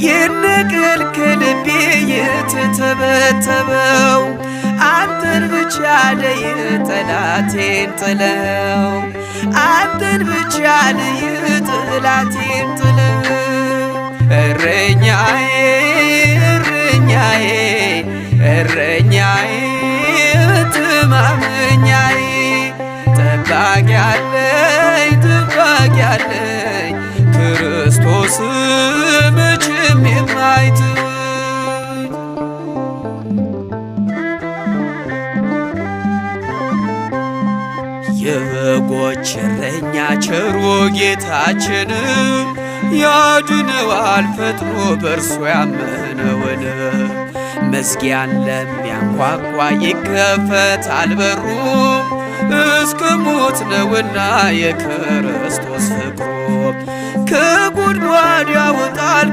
ይነቀል ከልቤ የተተበተበው አንተን ብቻ ልይ ጠላቴን ጥለው አንተን ብቻ ልይ ጠላቴን ጥለው እረኛዬ እረኛዬ እረኛዬ መተማመኛዬ ጠባቂ አለኝ ጠባቂ አለኝ ክርስቶስ መቼም የማይተወኝ የበጎች እረኛ ቸሩ ጌታችን ያድነዋል ፈጥኖ በእርሱ ያመነውን መዝጊያን ለሚያንኳኳ ይከፈታል በሩ እስከ ሞት ነውና የክርስቶስ ፍቅሩ ከጉድጓድ ያወጣል